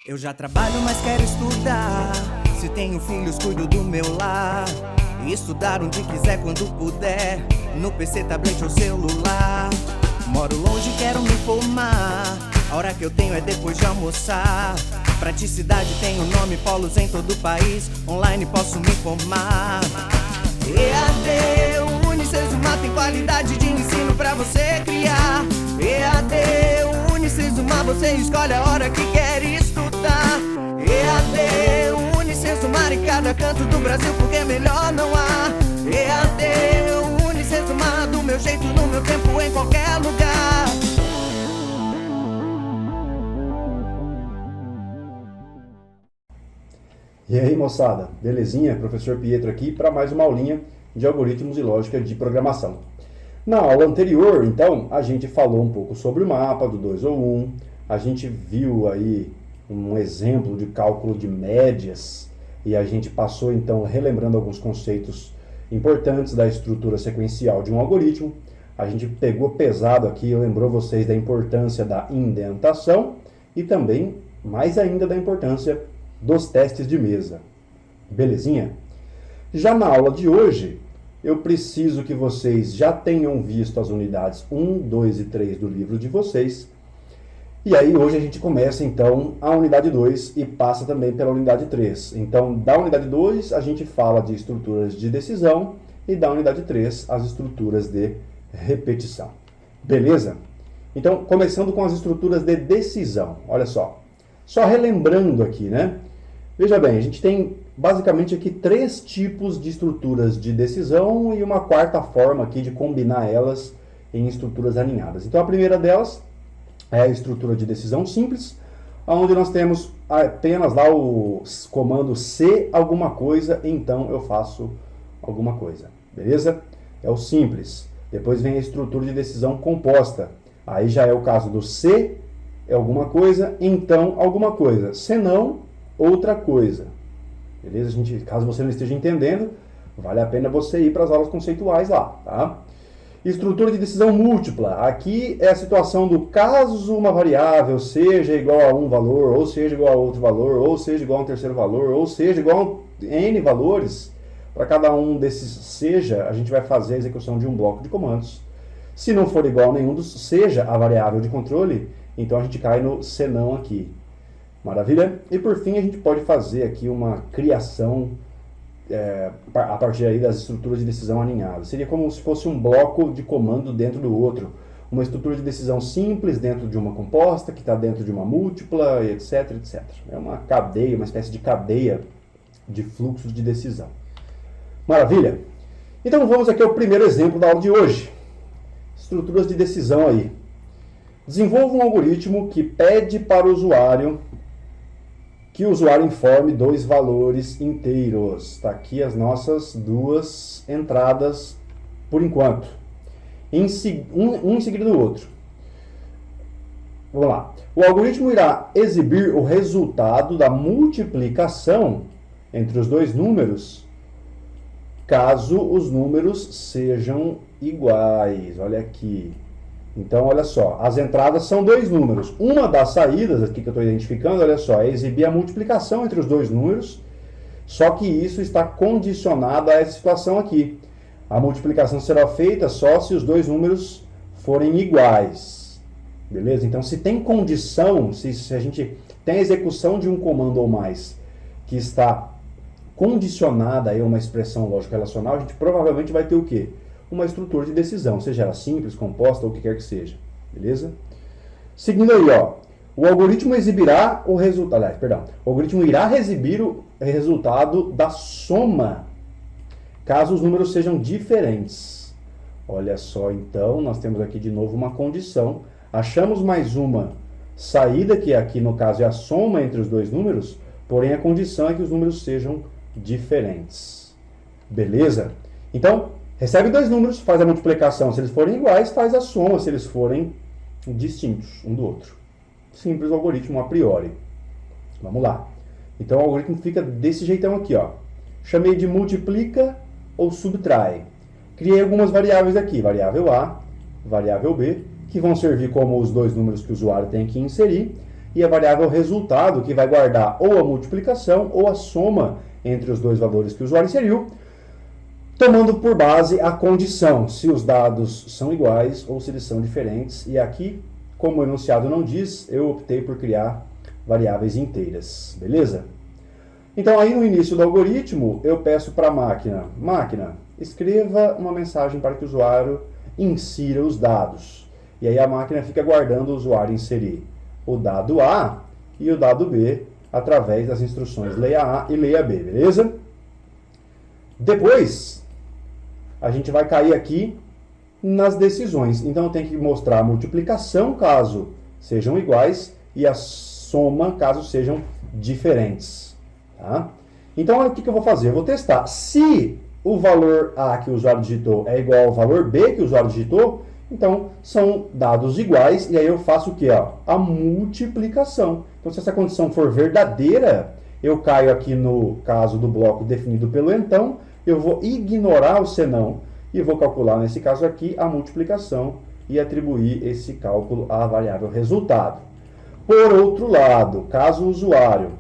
Eu já trabalho, mas quero estudar. Se tenho filhos, cuido do meu lar. E estudar onde quiser, quando puder, no PC, tablet ou celular. Moro longe, quero me formar. A hora que eu tenho é depois de almoçar. Praticidade tem o nome, polos em todo o país. Online posso me formar. EAD, o Unicesumar tem qualidade de ensino pra você criar. EAD, o Unicesumar, você escolhe a hora que quer estudar. EAD, o Unicesumar em cada canto do Brasil, porque melhor não há. EAD, o Unicesumar, do meu jeito, no meu tempo, em qualquer lugar. E aí, moçada, belezinha? Professor Pietro aqui para mais uma aulinha de algoritmos e lógica de programação. Na aula anterior, então, a gente falou um pouco sobre o mapa do 2 ou 1, a gente viu aí um exemplo de cálculo de médias e a gente passou, então, relembrando alguns conceitos importantes da estrutura sequencial de um algoritmo. A gente pegou pesado aqui, lembrou vocês da importância da indentação e também, mais ainda, da importância dos testes de mesa. Belezinha? Já na aula de hoje, eu preciso que vocês já tenham visto as unidades 1, 2 e 3 do livro de vocês. E aí hoje a gente começa então a unidade 2 e passa também pela unidade 3. Então da unidade 2 a gente fala de estruturas de decisão e da unidade 3 as estruturas de repetição. Beleza? Então começando com as estruturas de decisão. Olha só. Só relembrando aqui, né? Veja bem, a gente tem basicamente aqui 3 tipos de estruturas de decisão e uma quarta forma aqui de combinar elas em estruturas alinhadas. Então a primeira delas é a estrutura de decisão simples, onde nós temos apenas lá o comando C alguma coisa, então eu faço alguma coisa, beleza? É o simples. Depois vem a estrutura de decisão composta, aí já é o caso do C é alguma coisa, então alguma coisa, senão outra coisa. Beleza? Caso você não esteja entendendo, vale a pena você ir para as aulas conceituais lá, tá? Estrutura de decisão múltipla. Aqui é a situação do caso uma variável seja igual a um valor, ou seja igual a outro valor, ou seja igual a um terceiro valor, ou seja igual a N valores. Para cada um desses seja, a gente vai fazer a execução de um bloco de comandos. Se não for igual a nenhum dos seja a variável de controle, então a gente cai no senão aqui. Maravilha? E por fim a gente pode fazer aqui uma criação a partir aí das estruturas de decisão alinhadas. Seria como se fosse um bloco de comando dentro do outro. Uma estrutura de decisão simples dentro de uma composta, que está dentro de uma múltipla, etc, etc. É uma cadeia, uma espécie de cadeia de fluxos de decisão. Maravilha? Então vamos aqui ao primeiro exemplo da aula de hoje. Estruturas de decisão aí. Desenvolva um algoritmo que pede para o usuário que o usuário informe 2 valores inteiros. Está aqui as nossas 2 entradas por enquanto. Um em seguida do outro. Vamos lá. O algoritmo irá exibir o resultado da multiplicação entre os 2 números, caso os números sejam iguais. Olha aqui. Então, olha só, as entradas são 2 números. Uma das saídas aqui que eu estou identificando, olha só, é exibir a multiplicação entre os 2 números, só que isso está condicionado a essa situação aqui. A multiplicação será feita só se os 2 números forem iguais. Beleza? Então, se tem condição, se a gente tem a execução de um comando ou mais que está condicionada a uma expressão lógico-relacional, a gente provavelmente vai ter o quê? Uma estrutura de decisão, seja ela simples, composta ou o que quer que seja. Beleza? Seguindo aí, ó, o algoritmo exibirá o resultado, o algoritmo irá exibir o resultado da soma, caso os números sejam diferentes. Olha só, então, nós temos aqui de novo uma condição. Achamos mais uma saída, que aqui no caso é a soma entre os 2 números, porém a condição é que os números sejam diferentes. Beleza? Então, recebe 2 números, faz a multiplicação se eles forem iguais, faz a soma se eles forem distintos um do outro. Simples o algoritmo a priori. Vamos lá. Então o algoritmo fica desse jeitão aqui, ó. Chamei de multiplica ou subtrai. Criei algumas variáveis aqui, variável A, variável B, que vão servir como os 2 números que o usuário tem que inserir. e a variável resultado, que vai guardar ou a multiplicação ou a soma entre os dois valores que o usuário inseriu, tomando por base a condição, se os dados são iguais ou se eles são diferentes. E aqui, como o enunciado não diz, eu optei por criar variáveis inteiras, beleza? Então aí no início do algoritmo, eu peço para a máquina, escreva uma mensagem para que o usuário insira os dados. E aí a máquina fica aguardando o usuário inserir o dado A e o dado B através das instruções leia A e leia B, beleza? Depois, a gente vai cair aqui nas decisões. Então eu tenho que mostrar a multiplicação caso sejam iguais e a soma caso sejam diferentes. Tá? Então olha o que eu vou fazer. Eu vou testar. Se o valor A que o usuário digitou é igual ao valor B que o usuário digitou, então são dados iguais, e aí eu faço o quê? A multiplicação. Então se essa condição for verdadeira, eu caio aqui no caso do bloco definido pelo então, eu vou ignorar o senão e vou calcular, nesse caso aqui, a multiplicação e atribuir esse cálculo à variável resultado. Por outro lado, caso o usuário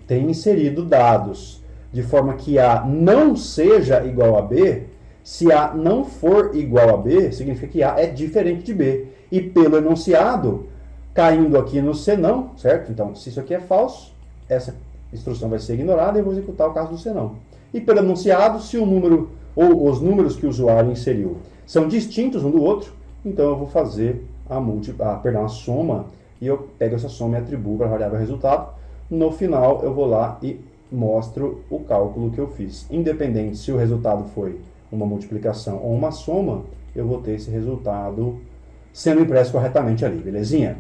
tenha inserido dados de forma que A não seja igual a B, se A não for igual a B, significa que A é diferente de B. E pelo enunciado, caindo aqui no senão, certo? Então, se isso aqui é falso, essa instrução vai ser ignorada e eu vou executar o caso do senão. E pelo enunciado, se o número ou os números que o usuário inseriu são distintos um do outro, então eu vou fazer a soma, e eu pego essa soma e atribuo para a variável resultado. No final, eu vou lá e mostro o cálculo que eu fiz. Independente se o resultado foi uma multiplicação ou uma soma, eu vou ter esse resultado sendo impresso corretamente ali, belezinha?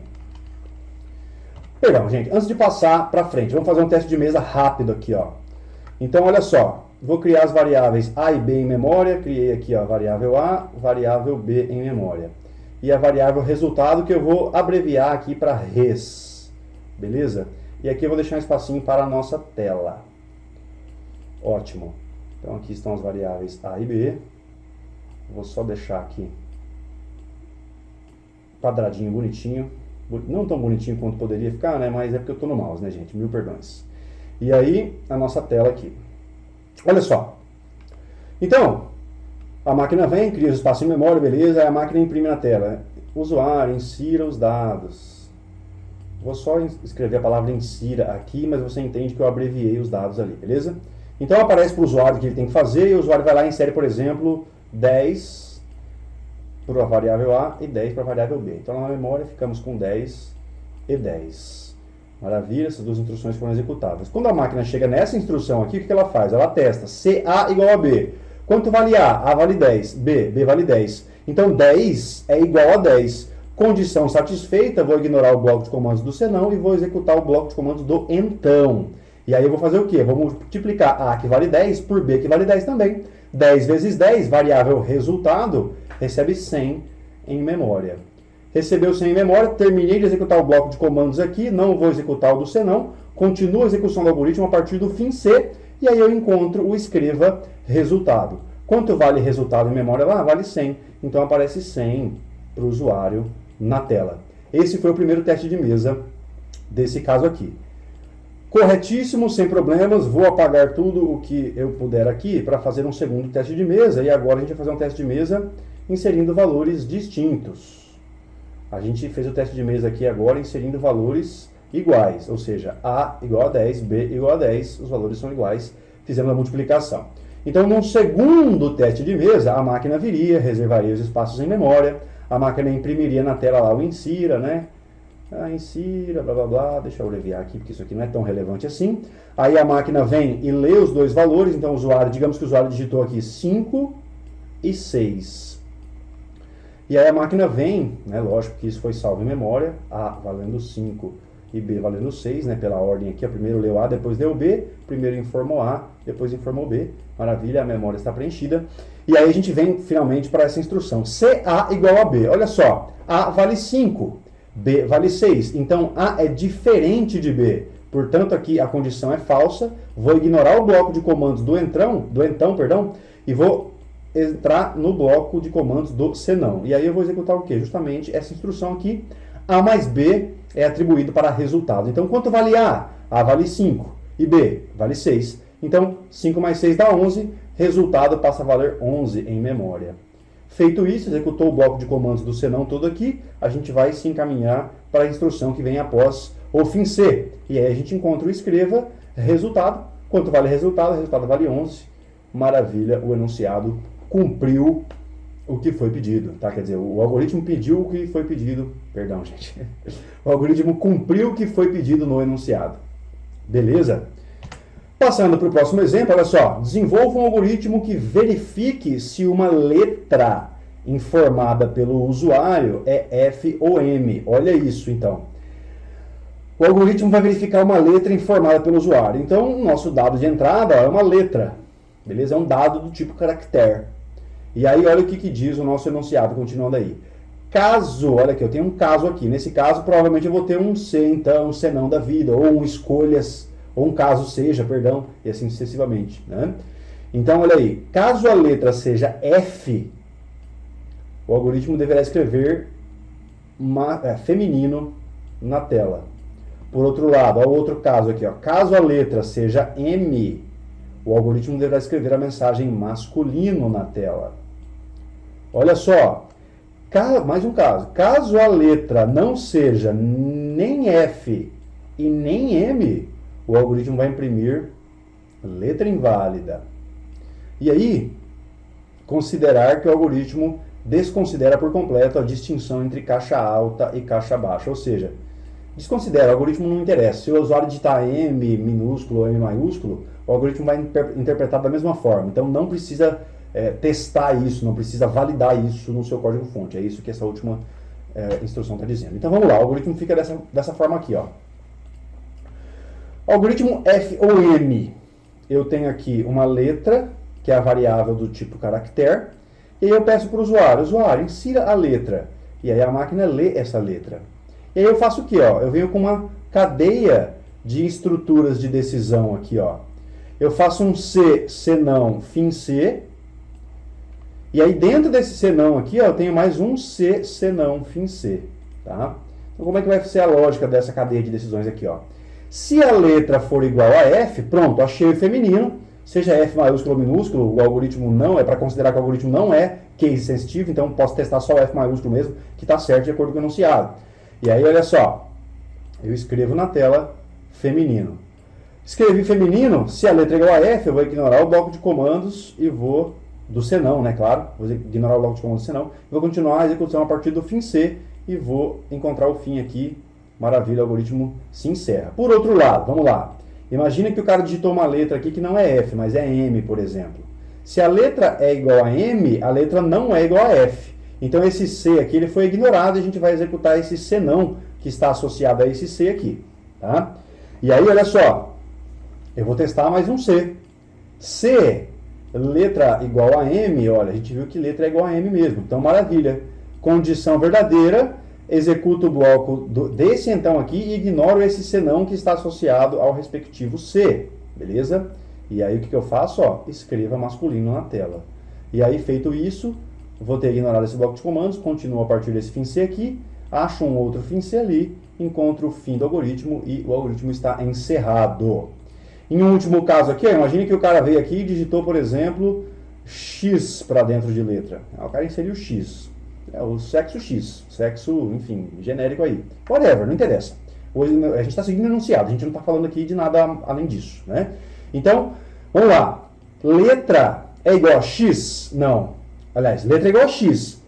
Perdão, gente, antes de passar para frente, vamos fazer um teste de mesa rápido aqui, ó. Então, olha só, vou criar as variáveis A e B em memória, criei aqui a variável A, variável B em memória. E a variável resultado que eu vou abreviar aqui para res, beleza? E aqui eu vou deixar um espacinho para a nossa tela. Ótimo. Então aqui estão as variáveis A e B. Vou só deixar aqui quadradinho bonitinho. Não tão bonitinho quanto poderia ficar, né? Mas é porque eu estou no mouse, né, gente? Mil perdões. E aí, a nossa tela aqui. Olha só. Então, a máquina vem, cria os espaços em memória, beleza? Aí a máquina imprime na tela. Usuário, insira os dados. Vou só escrever a palavra insira aqui, mas você entende que eu abreviei os dados ali, beleza? Então aparece para o usuário o que ele tem que fazer, e o usuário vai lá e insere, por exemplo, 10 para a variável A e 10 para a variável B. Então na memória ficamos com 10 e 10. Maravilha, essas duas instruções foram executáveis. Quando a máquina chega nessa instrução aqui, o que ela faz? Ela testa se A igual a B. Quanto vale A? A vale 10. B vale 10. Então 10 é igual a 10. Condição satisfeita, vou ignorar o bloco de comandos do senão e vou executar o bloco de comandos do então. E aí eu vou fazer o quê? Vou multiplicar A, que vale 10, por B, que vale 10 também. 10 vezes 10, variável resultado, recebe 100 em memória. Recebeu 100 em memória, terminei de executar o bloco de comandos aqui, não vou executar o do senão, continuo a execução do algoritmo a partir do fim C, e aí eu encontro o escreva resultado. Quanto vale resultado em memória lá? Vale 100. Então aparece 100 para o usuário na tela. Esse foi o primeiro teste de mesa desse caso aqui. Corretíssimo, sem problemas, vou apagar tudo o que eu puder aqui para fazer um segundo teste de mesa, e agora a gente vai fazer um teste de mesa inserindo valores distintos. A gente fez o teste de mesa aqui agora inserindo valores iguais, ou seja, A igual a 10, B igual a 10, os valores são iguais, fizemos a multiplicação. Então, num segundo teste de mesa, a máquina viria, reservaria os espaços em memória, a máquina imprimiria na tela lá o insira, né? Insira, blá blá blá, deixa eu abreviar aqui, porque isso aqui não é tão relevante assim. Aí a máquina vem e lê os dois valores, então o usuário, digamos que o usuário digitou aqui 5 e 6. E aí a máquina vem, né, lógico que isso foi salvo em memória, A valendo 5 e B valendo 6, né, pela ordem aqui, primeiro leu A, depois leu B, primeiro informou A, depois informou B, maravilha, a memória está preenchida. E aí a gente vem finalmente para essa instrução, se A igual a B, olha só, A vale 5, B vale 6, então A é diferente de B, portanto aqui a condição é falsa, vou ignorar o bloco de comandos do então, e vou entrar no bloco de comandos do senão. E aí eu vou executar o quê? Justamente essa instrução aqui, A mais B é atribuído para resultado. Então, quanto vale A? A vale 5 e B vale 6. Então, 5 mais 6 dá 11, resultado passa a valer 11 em memória. Feito isso, executou o bloco de comandos do senão todo aqui, a gente vai se encaminhar para a instrução que vem após o fim C. E aí a gente encontra o escreva resultado. Quanto vale resultado? O resultado vale 11. Maravilha, o enunciado cumpriu o que foi pedido, tá? Quer dizer, o algoritmo pediu o que foi pedido, perdão, gente. O algoritmo cumpriu o que foi pedido no enunciado. Beleza? Passando para o próximo exemplo, olha só. Desenvolva um algoritmo que verifique se uma letra informada pelo usuário é F ou M. Olha isso, então. O algoritmo vai verificar uma letra informada pelo usuário. Então, o nosso dado de entrada é uma letra. Beleza? É um dado do tipo caractere. E aí, olha o que diz o nosso enunciado, continuando aí. Caso, olha aqui, eu tenho um caso aqui. Nesse caso, provavelmente eu vou ter um C, então, um senão da vida, ou um escolhas, ou um caso seja, perdão, e assim sucessivamente, né? Então, olha aí. Caso a letra seja F, o algoritmo deverá escrever feminino na tela. Por outro lado, olha o outro caso aqui, ó. Caso a letra seja M, o algoritmo deverá escrever a mensagem masculino na tela. Olha só, mais um caso. Caso a letra não seja nem F e nem M, o algoritmo vai imprimir letra inválida. E aí, considerar que o algoritmo desconsidera por completo a distinção entre caixa alta e caixa baixa. Ou seja, desconsidera, o algoritmo não interessa. Se o usuário digitar M minúsculo ou M maiúsculo, o algoritmo vai interpretar da mesma forma. Então não precisa testar isso, não precisa validar isso no seu código-fonte. É isso que essa última instrução está dizendo. Então vamos lá, o algoritmo fica dessa forma aqui, ó. Algoritmo F ou M. Eu tenho aqui uma letra, que é a variável do tipo caractere, e aí eu peço para o usuário, insira a letra. E aí a máquina lê essa letra. E aí eu faço o quê? Ó? Eu venho com uma cadeia de estruturas de decisão aqui, ó. Eu faço um C, senão, fim C. E aí dentro desse senão aqui, ó, eu tenho mais um C, senão, fim C. Tá? Então como é que vai ser a lógica dessa cadeia de decisões aqui, ó? Se a letra for igual a F, pronto, achei o feminino, seja F maiúsculo ou minúsculo, o algoritmo não é, para considerar que o algoritmo não é case sensitivo, então posso testar só o F maiúsculo mesmo, que está certo de acordo com o enunciado. E aí, olha só, eu escrevo na tela feminino. Escrevi feminino, se a letra é igual a F, eu vou ignorar o bloco de comandos e vou, do senão, né, claro, vou ignorar o bloco de comandos do senão, vou continuar a execução a partir do fim C e vou encontrar o fim aqui. Maravilha, o algoritmo se encerra. Por outro lado, vamos lá. Imagina que o cara digitou uma letra aqui que não é F, mas é M, por exemplo. Se a letra é igual a M, a letra não é igual a F. Então esse C aqui ele foi ignorado e a gente vai executar esse senão que está associado a esse C aqui. Tá? E aí, olha só, eu vou testar mais um C. C, letra igual a M, olha, a gente viu que letra é igual a M mesmo. Então, maravilha. Condição verdadeira. Executo o bloco desse então aqui e ignoro esse senão que está associado ao respectivo C, beleza? E aí o que eu faço? Ó, escreva masculino na tela. E aí feito isso, vou ter ignorado esse bloco de comandos, continuo a partir desse fim C aqui, acho um outro fim C ali, encontro o fim do algoritmo e o algoritmo está encerrado. Em um último caso aqui, imagine que o cara veio aqui e digitou, por exemplo, X para dentro de letra. O cara inseriu X. É o sexo X, sexo, enfim, genérico aí. Whatever, não interessa. Hoje a gente está seguindo o enunciado, a gente não está falando aqui de nada além disso, né? Então, vamos lá. Letra é igual a X? Não. Aliás, letra é igual a X.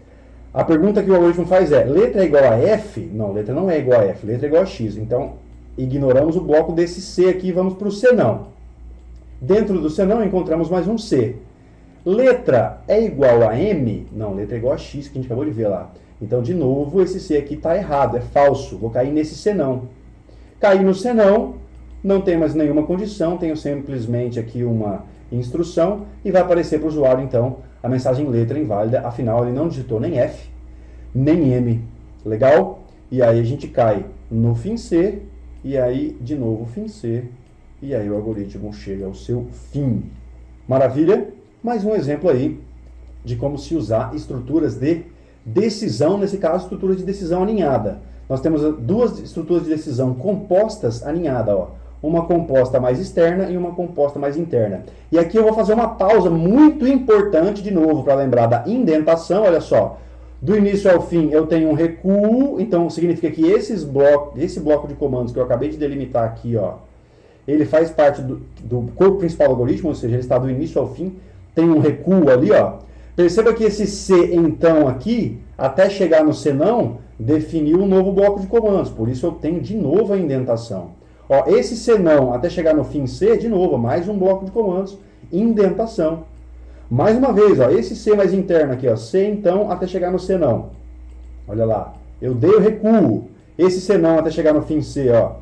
A pergunta que o algoritmo faz é, letra é igual a F? Não, letra não é igual a F, letra é igual a X. Então, ignoramos o bloco desse C aqui e vamos para o senão. Dentro do senão encontramos mais um C. Letra é igual a M? Não, letra é igual a X, que a gente acabou de ver lá. Então, de novo, esse C aqui está errado, é falso. Vou cair nesse senão. Caí no senão, não tem mais nenhuma condição, tenho simplesmente aqui uma instrução e vai aparecer para o usuário, então, a mensagem letra inválida. Afinal, ele não digitou nem F, nem M. Legal? E aí a gente cai no fim C, e aí, de novo, fim C, e aí o algoritmo chega ao seu fim. Maravilha? Mais um exemplo aí de como se usar estruturas de decisão, nesse caso, estrutura de decisão alinhada. nós temos duas estruturas de decisão compostas alinhadas, ó. Uma composta mais externa e uma composta mais interna. E aqui eu vou fazer uma pausa muito importante de novo para lembrar da indentação, olha só. Do início ao fim eu tenho um recuo, então significa que esse bloco de comandos que eu acabei de delimitar aqui, ó, ele faz parte do corpo principal do algoritmo, ou seja, ele está do início ao fim, tem um recuo ali, ó. Perceba que esse C, então, aqui, até chegar no C não, definiu um novo bloco de comandos, por isso eu tenho de novo a indentação. Ó, esse C não, até chegar no fim C, de novo, mais um bloco de comandos, indentação. Mais uma vez, ó, esse C mais interno aqui, ó, C então, até chegar no C não. Olha lá, eu dei o recuo. Esse C não até chegar no fim C, ó,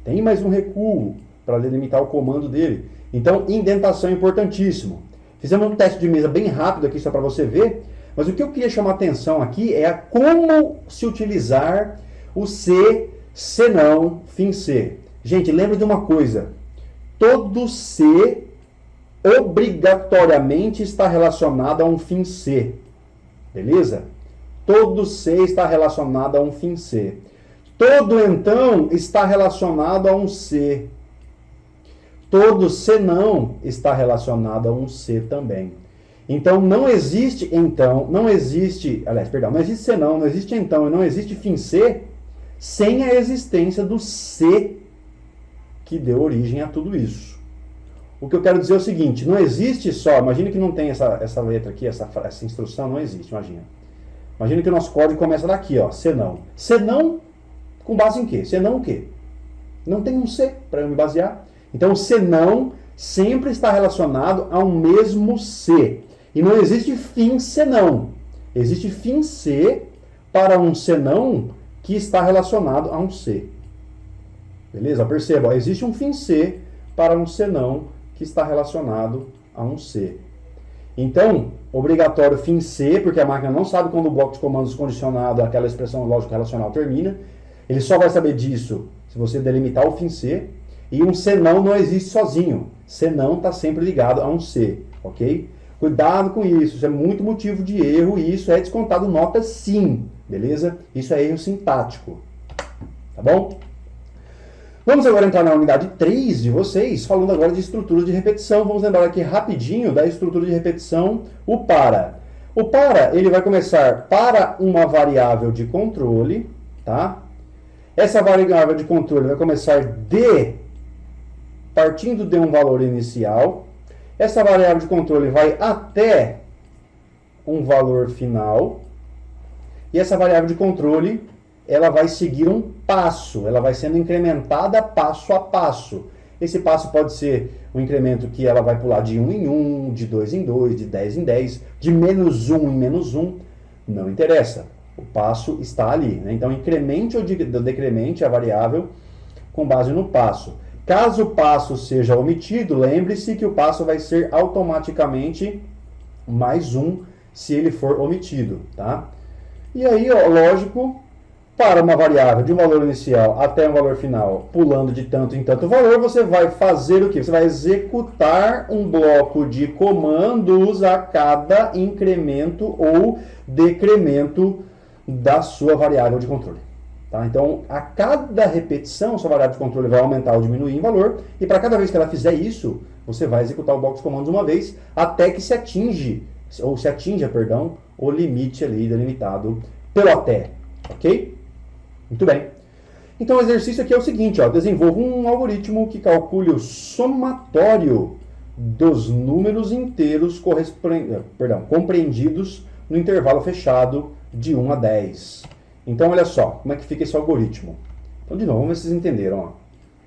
tem mais um recuo para delimitar o comando dele. Então, indentação é importantíssimo. Fizemos um teste de mesa bem rápido aqui, só para você ver, mas o que eu queria chamar a atenção aqui é como se utilizar o C, C não, fim C. Gente, lembre de uma coisa, todo C obrigatoriamente está relacionado a um fim C, beleza? Todo C está relacionado a um fim C. Todo, então, está relacionado a um C. Todo C não está relacionado a um C também. Então, não existe C não, não existe então e não existe fim C sem a existência do C que deu origem a tudo isso. O que eu quero dizer é o seguinte, não existe só, imagine que não tem essa letra aqui, essa instrução não existe, imagina. Imagina que o nosso código começa daqui, ó, C não. C não, com base em quê? C não o quê? Não tem um C para eu me basear. Então, o C não sempre está relacionado ao mesmo C. E não existe fim C não. Existe fim C para um C não que está relacionado a um C. Beleza? Perceba, ó, existe um fim C para um C não que está relacionado a um C. Então, obrigatório fim C, porque a máquina não sabe quando o bloco de comandos condicionado àquela expressão lógica relacional termina. Ele só vai saber disso se você delimitar o fim C. E um C não existe sozinho. C não está sempre ligado a um C, ok? Cuidado com isso é muito motivo de erro e isso é descontado nota sim, beleza? Isso é erro sintático, tá bom? Vamos agora entrar na unidade 3 de vocês, falando agora de estrutura de repetição. Vamos lembrar aqui rapidinho da estrutura de repetição, o para. O para, ele vai começar para uma variável de controle, tá? Essa variável de controle vai começar partindo de um valor inicial. Essa variável de controle vai até um valor final. E essa variável de controle, ela vai seguir um passo, ela vai sendo incrementada passo a passo. Esse passo pode ser um incremento que ela vai pular de 1 em 1, de 2 em 2, de 10 em 10, de menos 1 em menos 1, não interessa. O passo está ali, né? Então, incremente ou decremente a variável com base no passo. Caso o passo seja omitido, lembre-se que o passo vai ser automaticamente mais 1 se ele for omitido, tá? E aí, ó, lógico, para uma variável de um valor inicial até um valor final, pulando de tanto em tanto valor, você vai fazer o quê? Você vai executar um bloco de comandos a cada incremento ou decremento da sua variável de controle. Tá? Então, a cada repetição, sua variável de controle vai aumentar ou diminuir em valor, e para cada vez que ela fizer isso, você vai executar o bloco de comandos uma vez, até que se atinja, perdão, o limite ali delimitado pelo até. Ok? Muito bem. Então, o exercício aqui é o seguinte, ó, desenvolva um algoritmo que calcule o somatório dos números inteiros compreendidos no intervalo fechado de 1 a 10. Então, olha só, como é que fica esse algoritmo. Então, de novo, vamos ver se vocês entenderam. Ó.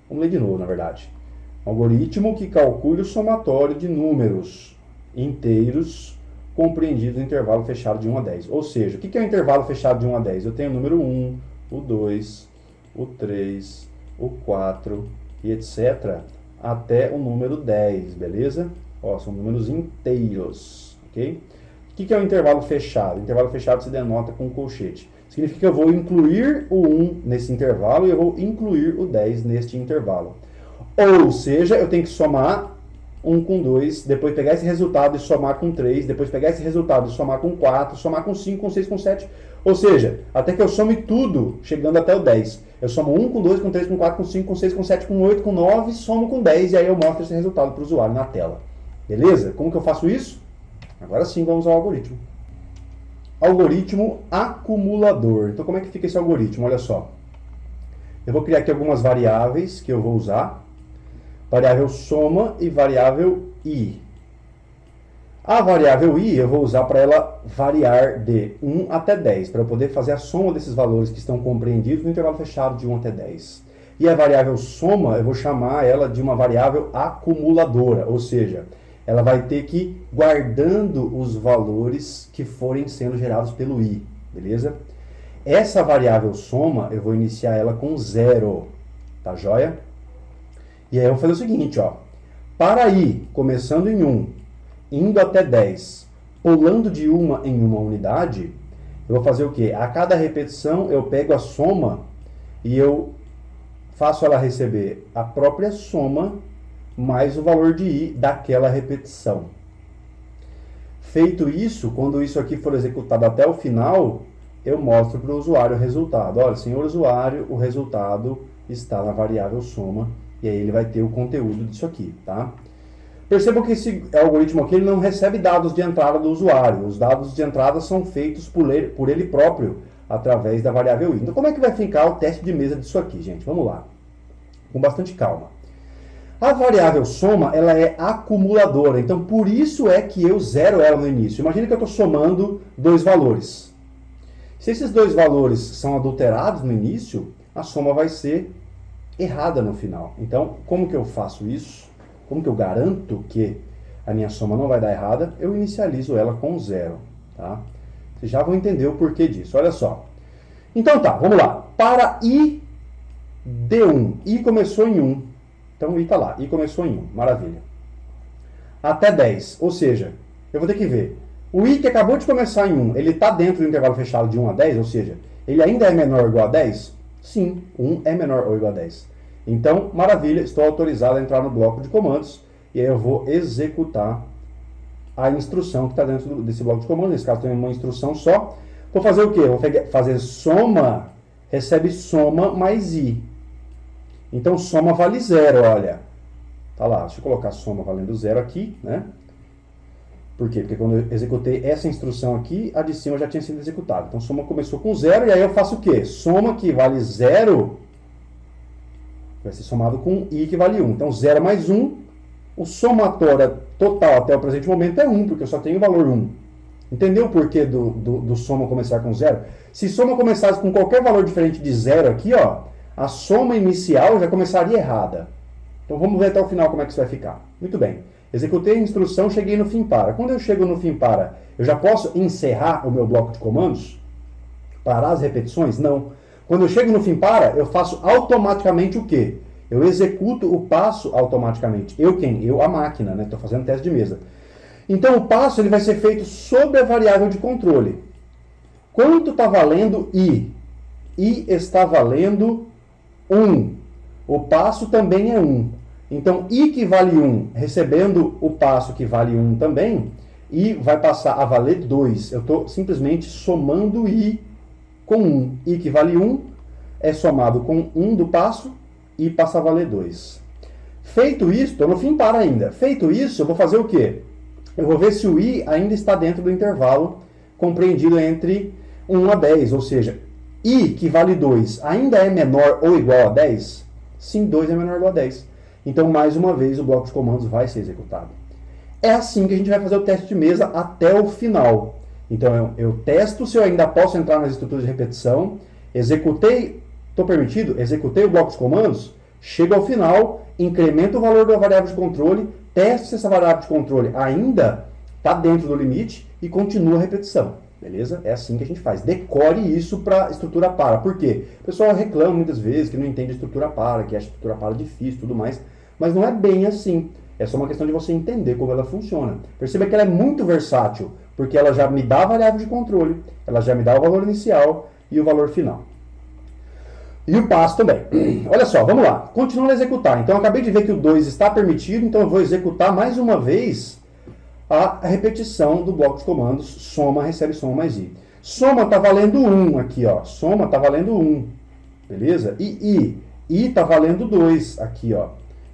Vamos ler de novo, na verdade. Algoritmo que calcule o somatório de números inteiros compreendidos no intervalo fechado de 1 a 10. Ou seja, o que é o intervalo fechado de 1 a 10? Eu tenho o número 1, o 2, o 3, o 4 e etc. até o número 10, beleza? Ó, são números inteiros, ok? O que é o intervalo fechado? O intervalo fechado se denota com um colchete. Significa que eu vou incluir o 1 nesse intervalo e eu vou incluir o 10 neste intervalo. Ou seja, eu tenho que somar 1 com 2, depois pegar esse resultado e somar com 3, depois pegar esse resultado e somar com 4, somar com 5, com 6, com 7. Ou seja, até que eu some tudo, chegando até o 10. Eu somo 1 com 2, com 3, com 4, com 5, com 6, com 7, com 8, com 9, somo com 10 e aí eu mostro esse resultado para o usuário na tela. Beleza? Como que eu faço isso? Agora sim, vamos ao algoritmo. Algoritmo acumulador. Então, como é que fica esse algoritmo? Olha só. Eu vou criar aqui algumas variáveis que eu vou usar. Variável soma e variável i. A variável i eu vou usar para ela variar de 1 até 10, para eu poder fazer a soma desses valores que estão compreendidos no intervalo fechado de 1 até 10. E a variável soma, eu vou chamar ela de uma variável acumuladora, ou seja, ela vai ter que ir guardando os valores que forem sendo gerados pelo i, beleza? Essa variável soma, eu vou iniciar ela com 0, tá joia? E aí eu vou fazer o seguinte, ó, para i, começando em 1, indo até 10, pulando de uma em uma unidade, eu vou fazer o quê? A cada repetição eu pego a soma e eu faço ela receber a própria soma mais o valor de i daquela repetição. Feito isso, quando isso aqui for executado até o final, eu mostro para o usuário o resultado. Olha, senhor usuário, o resultado está na variável soma, e aí ele vai ter o conteúdo disso aqui, tá? Percebam que esse algoritmo aqui ele não recebe dados de entrada do usuário. Os dados de entrada são feitos por ele próprio, através da variável i. Então, como é que vai ficar o teste de mesa disso aqui, gente? Vamos lá. Com bastante calma. A variável soma, ela é acumuladora. Então, por isso é que eu zero ela no início. Imagina que eu estou somando dois valores. Se esses dois valores são adulterados no início, a soma vai ser errada no final. Então, como que eu faço isso? Como que eu garanto que a minha soma não vai dar errada? Eu inicializo ela com 0. Tá? Vocês já vão entender o porquê disso. Olha só. Então tá, vamos lá. Para i de 1. I começou em 1. Então i está lá. I começou em 1. Maravilha. Até 10. Ou seja, eu vou ter que ver. O i que acabou de começar em 1, ele está dentro do intervalo fechado de 1 a 10? Ou seja, ele ainda é menor ou igual a 10? Sim, 1 é menor ou igual a 10. Então, maravilha, estou autorizado a entrar no bloco de comandos e aí eu vou executar a instrução que está dentro desse bloco de comandos. Nesse caso, tem uma instrução só. Vou fazer o quê? Vou fazer soma, recebe soma mais i. Então, soma vale 0, olha. Tá lá, deixa eu colocar soma valendo 0 aqui, né? Por quê? Porque quando eu executei essa instrução aqui, a de cima já tinha sido executada. Então, soma começou com 0 e aí eu faço o quê? Soma que vale 0... vai ser somado com i que vale 1. Então, 0 mais 1, o somatório total até o presente momento é 1, porque eu só tenho o valor 1. Entendeu o porquê do soma começar com 0? Se soma começasse com qualquer valor diferente de 0 aqui, ó, a soma inicial já começaria errada. Então, vamos ver até o final como é que isso vai ficar. Muito bem. Executei a instrução, cheguei no fim para. Quando eu chego no fim para, eu já posso encerrar o meu bloco de comandos? Parar as repetições? Não. Quando eu chego no fim para, eu faço automaticamente o quê? Eu executo o passo automaticamente. Eu quem? Eu, a máquina, né? Estou fazendo teste de mesa. Então, o passo ele vai ser feito sobre a variável de controle. Quanto está valendo i? I está valendo 1. O passo também é 1. Então, i que vale 1, recebendo o passo que vale 1 também, i vai passar a valer 2. Eu estou simplesmente somando i com 1. I que vale 1 é somado com 1 do passo e passa a valer 2. Feito isso, estou no fim para ainda. Feito isso, eu vou fazer o quê? Eu vou ver se o i ainda está dentro do intervalo compreendido entre 1 a 10. Ou seja, i que vale 2 ainda é menor ou igual a 10? Sim, 2 é menor ou igual a 10. Então, mais uma vez, o bloco de comandos vai ser executado. É assim que a gente vai fazer o teste de mesa até o final. Então, eu testo se eu ainda posso entrar nas estruturas de repetição, executei, estou permitido? Executei o bloco de comandos, chego ao final, incremento o valor da variável de controle, testo se essa variável de controle ainda está dentro do limite e continua a repetição. Beleza? É assim que a gente faz. Decore isso para estrutura para. Por quê? O pessoal reclama muitas vezes que não entende estrutura para, que acha estrutura para difícil e tudo mais. Mas não é bem assim. É só uma questão de você entender como ela funciona. Perceba que ela é muito versátil, porque ela já me dá a variável de controle, ela já me dá o valor inicial e o valor final. E o passo também. Olha só, vamos lá. Continuando a executar. Então, eu acabei de ver que o 2 está permitido, então eu vou executar mais uma vez a repetição do bloco de comandos soma, recebe soma mais i. Soma está valendo 1 aqui, ó. Soma está valendo 1. Beleza? E I está valendo 2 aqui, ó.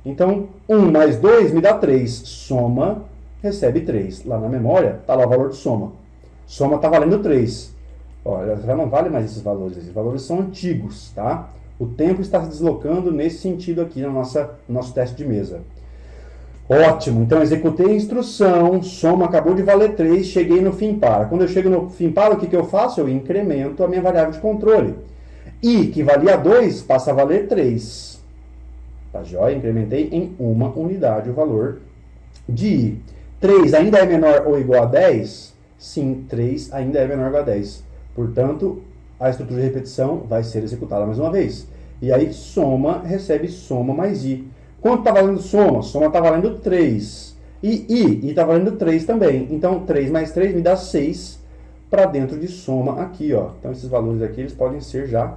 Então, 1 mais 2 me dá 3. Soma recebe 3. Lá na memória está lá o valor de soma. Soma está valendo 3. Olha, já não vale mais esses valores. Esses valores são antigos, tá? O tempo está se deslocando nesse sentido aqui no nosso teste de mesa. Ótimo, então executei a instrução, soma acabou de valer 3, cheguei no fim para. Quando eu chego no fim para, o que eu faço? Eu incremento a minha variável de controle. I, que valia 2, passa a valer 3. Tá joia? Incrementei em 1 unidade o valor de I. 3 ainda é menor ou igual a 10? Sim, 3 ainda é menor ou igual a 10. Portanto, a estrutura de repetição vai ser executada mais uma vez. E aí, soma recebe soma mais I. Quanto está valendo soma? Soma está valendo 3. E I está valendo 3 também. Então, 3 mais 3 me dá 6 para dentro de soma aqui, ó. Então, esses valores aqui, eles podem ser já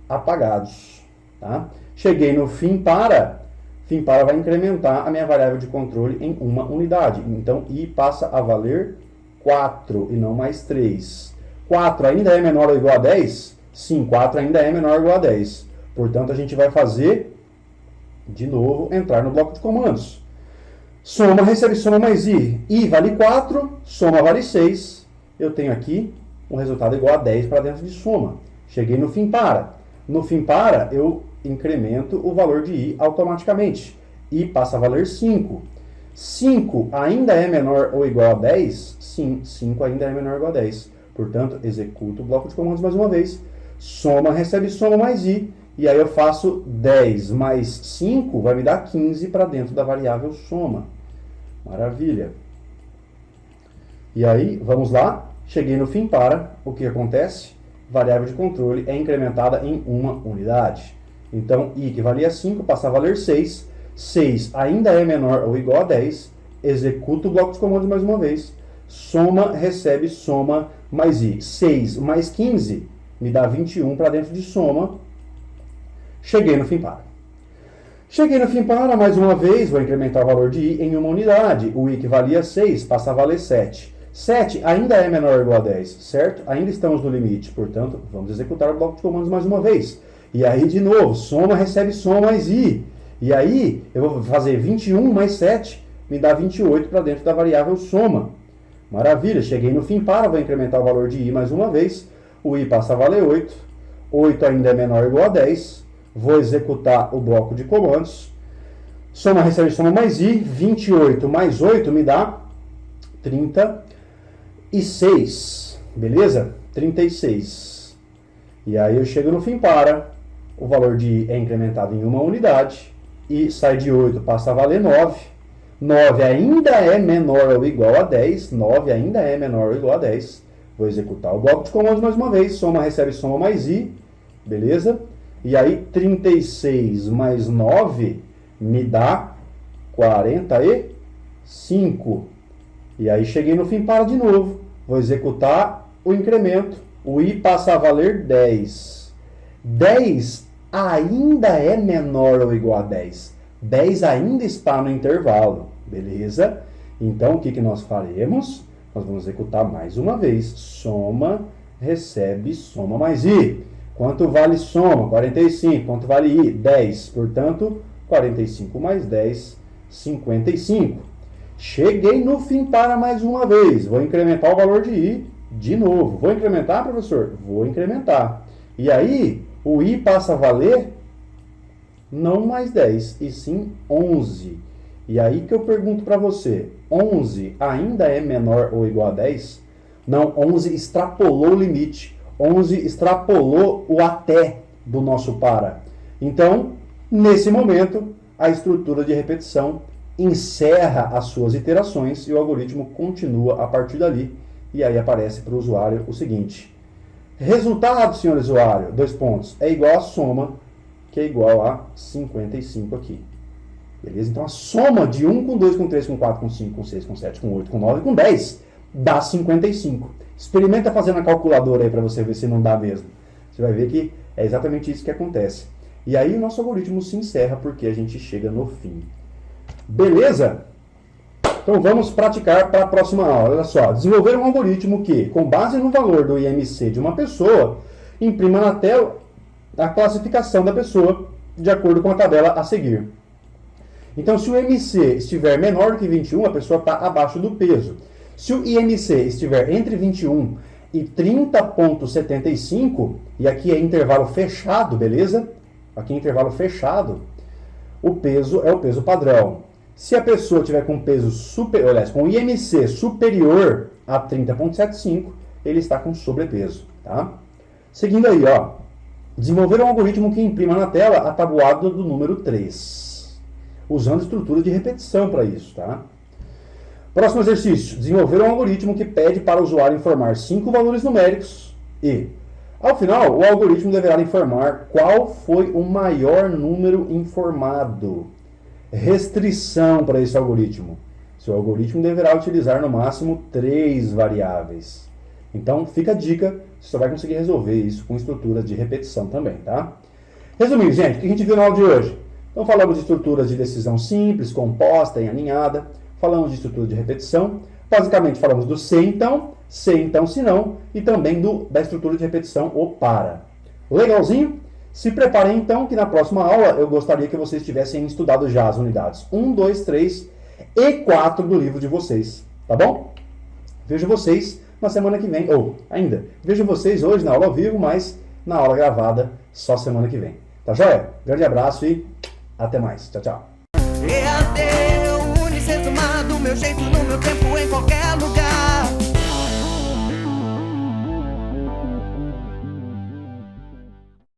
apagados, tá? Cheguei no fim para vai incrementar a minha variável de controle em 1 unidade. Então, I passa a valer 4 e não mais 3. 4 ainda é menor ou igual a 10? Sim, 4 ainda é menor ou igual a 10. Portanto, a gente vai fazer, de novo, entrar no bloco de comandos. Soma recebe soma mais I. I vale 4, soma vale 6. Eu tenho aqui um resultado igual a 10 para dentro de soma. Cheguei no fim para. No fim para, eu incremento o valor de I automaticamente. I passa a valer 5. 5 ainda é menor ou igual a 10? Sim, 5 ainda é menor ou igual a 10. Portanto, executo o bloco de comandos mais uma vez. Soma recebe soma mais I. E aí eu faço 10 mais 5, vai me dar 15 para dentro da variável soma. Maravilha. E aí, vamos lá. Cheguei no fim para. O que acontece? Variável de controle é incrementada em 1 unidade. Então, I, que valia 5, passa a valer 6. 6 ainda é menor ou igual a 10. Executo o bloco de comandos mais uma vez. Soma recebe soma mais I. 6 mais 15 me dá 21 para dentro de soma. Cheguei no fim para. Cheguei no fim para, mais uma vez, vou incrementar o valor de I em 1 unidade. O I que valia 6 passa a valer 7. 7 ainda é menor ou igual a 10, certo? Ainda estamos no limite, portanto, vamos executar o bloco de comandos mais uma vez. E aí, de novo, soma recebe soma mais I. E aí, eu vou fazer 21 mais 7, me dá 28 para dentro da variável soma. Maravilha, cheguei no fim para, vou incrementar o valor de I mais uma vez. O I passa a valer 8. 8 ainda é menor ou igual a 10. Vou executar o bloco de comandos. Soma recebe soma mais I. 28 mais 8 me dá 36. Beleza? 36. E aí eu chego no fim para. O valor de I é incrementado em 1 unidade. E sai de 8, passa a valer 9. 9 ainda é menor ou igual a 10. 9 ainda é menor ou igual a 10. Vou executar o bloco de comandos mais uma vez. Soma recebe soma mais I. Beleza? E aí, 36 mais 9 me dá 45. E aí, cheguei no fim para de novo. Vou executar o incremento. O I passa a valer 10. 10 ainda é menor ou igual a 10. 10 ainda está no intervalo. Beleza? Então, o que nós faremos? Nós vamos executar mais uma vez. Soma recebe soma mais I. Quanto vale soma? 45. Quanto vale I? 10. Portanto, 45 mais 10, 55. Cheguei no fim para mais uma vez. Vou incrementar o valor de I de novo. Vou incrementar, professor? Vou incrementar. E aí, o I passa a valer não mais 10, e sim 11. E aí que eu pergunto para você, 11 ainda é menor ou igual a 10? Não, 11 extrapolou o limite. 11 extrapolou o até do nosso para. Então, nesse momento, a estrutura de repetição encerra as suas iterações e o algoritmo continua a partir dali. E aí aparece para o usuário o seguinte: resultado, senhor usuário, 2 pontos, é igual a soma, que é igual a 55 aqui. Beleza? Então, a soma de 1 com 2, com 3, com 4, com 5, com 6, com 7, com 8, com 9, com 10 dá 55. Experimenta fazer na calculadora aí para você ver se não dá mesmo. Você vai ver que é exatamente isso que acontece. E aí o nosso algoritmo se encerra porque a gente chega no fim. Beleza? Então vamos praticar para a próxima aula. Olha só, desenvolver um algoritmo que, com base no valor do IMC de uma pessoa, imprima na tela a classificação da pessoa de acordo com a tabela a seguir. Então, se o IMC estiver menor do que 21, a pessoa está abaixo do peso. Se o IMC estiver entre 21 e 30,75, e aqui é intervalo fechado, beleza? Aqui é intervalo fechado, o peso é o peso padrão. Se a pessoa tiver com peso superior, aliás, com IMC superior a 30,75, ele está com sobrepeso, tá? Seguindo aí, ó, desenvolver um algoritmo que imprima na tela a tabuada do número 3, usando estrutura de repetição para isso, tá? Próximo exercício, desenvolver um algoritmo que pede para o usuário informar 5 valores numéricos e, ao final, o algoritmo deverá informar qual foi o maior número informado. Restrição para esse algoritmo. Seu algoritmo deverá utilizar no máximo 3 variáveis. Então, fica a dica, você só vai conseguir resolver isso com estrutura de repetição também, tá? Resumindo, gente, o que a gente viu na aula de hoje? Então, falamos de estruturas de decisão simples, composta e aninhada. Falamos de estrutura de repetição. Basicamente, falamos do se então, se não, e também da estrutura de repetição, o para. Legalzinho? Se preparem então, que na próxima aula eu gostaria que vocês tivessem estudado já as unidades 1, 2, 3 e 4 do livro de vocês, tá bom? Vejo vocês na semana que vem, ou ainda, vejo vocês hoje na aula ao vivo, mas na aula gravada só semana que vem. Tá joia? Grande abraço e até mais. Tchau, tchau. EAD, Unisesumado, meu jeito, no meu tempo, em qualquer lugar.